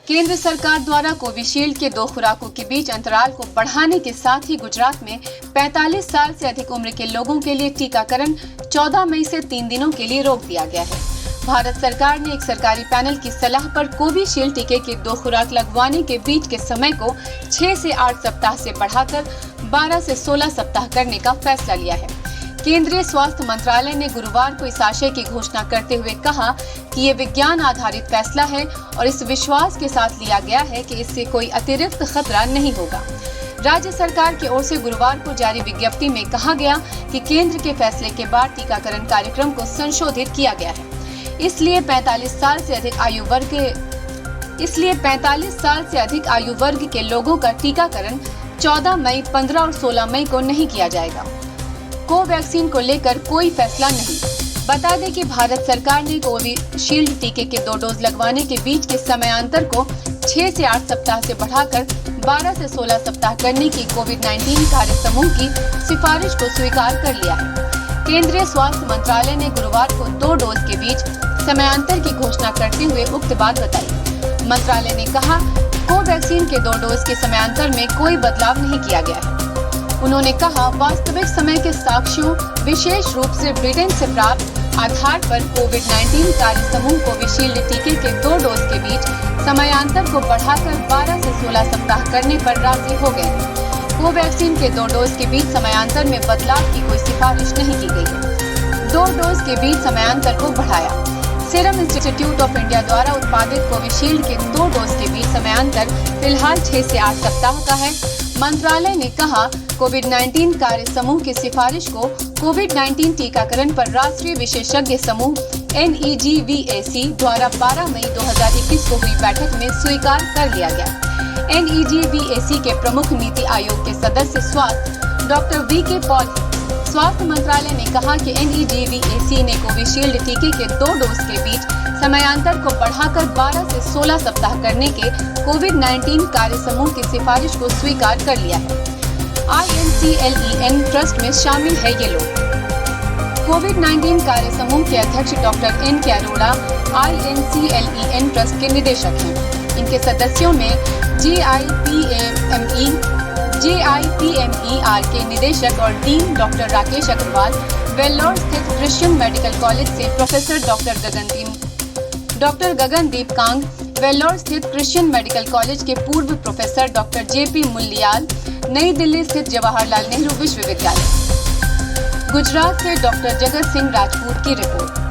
केंद्र सरकार द्वारा कोविशील्ड के 2 खुराकों के बीच अंतराल को बढ़ाने के साथ ही गुजरात में 45 साल से अधिक उम्र के लोगों के लिए टीकाकरण 14 मई से 3 दिनों के लिए रोक दिया गया है। भारत सरकार ने एक सरकारी पैनल की सलाह पर कोविशील्ड टीके के 2 खुराक लगवाने के बीच के समय को 6 से 8 सप्ताह से बढ़ाकर 12 से 16 सप्ताह करने का फैसला लिया है। केंद्रीय स्वास्थ्य मंत्रालय ने गुरुवार को इस आशय की घोषणा करते हुए कहा कि ये विज्ञान आधारित फैसला है और इस विश्वास के साथ लिया गया है कि इससे कोई अतिरिक्त खतरा नहीं होगा। राज्य सरकार की ओर से गुरुवार को जारी विज्ञप्ति में कहा गया कि केंद्र के फैसले के बाद टीकाकरण कार्यक्रम को संशोधित किया गया है। इसलिए 45 साल से अधिक आयु वर्ग के लोगों का टीकाकरण 14 मई, 15 और 16 मई को नहीं किया जाएगा। कोवैक्सीन को लेकर कोई फैसला नहीं। बता दें कि भारत सरकार ने कोविशील्ड टीके के 2 डोज लगवाने के बीच के समयांतर को 6 से 8 सप्ताह से बढ़ाकर 12 से 16 सप्ताह करने की कोविड-19 कार्य समूह की सिफारिश को स्वीकार कर लिया है। केंद्रीय स्वास्थ्य मंत्रालय ने गुरुवार को 2 डोज के बीच समयांतर की घोषणा करते हुए उक्त बात बताई। मंत्रालय ने कहा, कोवैक्सीन के 2 डोज के समयांतर में कोई बदलाव नहीं किया गया है। उन्होंने कहा, वास्तविक समय के साक्ष्यों, विशेष रूप से ब्रिटेन से प्राप्त आधार पर कोविड-19 कार्य समूह कोविशील्ड टीके के 2 डोज के बीच समयांतर को बढ़ाकर 12 से 16 सप्ताह करने पर राजी हो गए। कोवैक्सीन के 2 डोज के बीच समयांतर में बदलाव की कोई सिफारिश नहीं की गई है। 2 डोज के बीच समयांतर को बढ़ाया। सीरम इंस्टीट्यूट ऑफ इंडिया द्वारा उत्पादित कोविशील्ड के 2 डोज के बीच समयांतर फिलहाल 6 से 8 सप्ताह का है। मंत्रालय ने कहा, कोविड-19 कार्य समूह की सिफारिश को कोविड-19 टीकाकरण पर राष्ट्रीय विशेषज्ञ समूह NEGVAC द्वारा 12 मई 2021 को हुई बैठक में स्वीकार कर लिया गया। NEGVAC के प्रमुख नीति आयोग के सदस्य स्वास्थ्य डॉक्टर VK पॉल। स्वास्थ्य मंत्रालय ने कहा कि NEGVAC ने कोविशील्ड टीके के 2 डोज के बीच समयांतर को बढ़ाकर 12 से 16 सप्ताह करने के कोविड-19 कार्य समूह की सिफारिश को स्वीकार कर लिया है। INCLEN ट्रस्ट में शामिल है ये लोग। कोविड-19 कार्य समूह के अध्यक्ष doctor NK Arora INCLEN trust के निदेशक हैं। इनके सदस्यों में JIPMER के निदेशक और डीन डॉक्टर राकेश अग्रवाल, वेल्लोर स्थित क्रिश्चियन मेडिकल कॉलेज से प्रोफेसर डॉक्टर गगनदीप कांग, वेल्लोर स्थित क्रिश्चियन मेडिकल कॉलेज के पूर्व प्रोफेसर डॉक्टर JP मुल्लियाल, नई दिल्ली स्थित जवाहरलाल नेहरू विश्वविद्यालय। गुजरात से डॉक्टर जगत सिंह राजपूत की रिपोर्ट।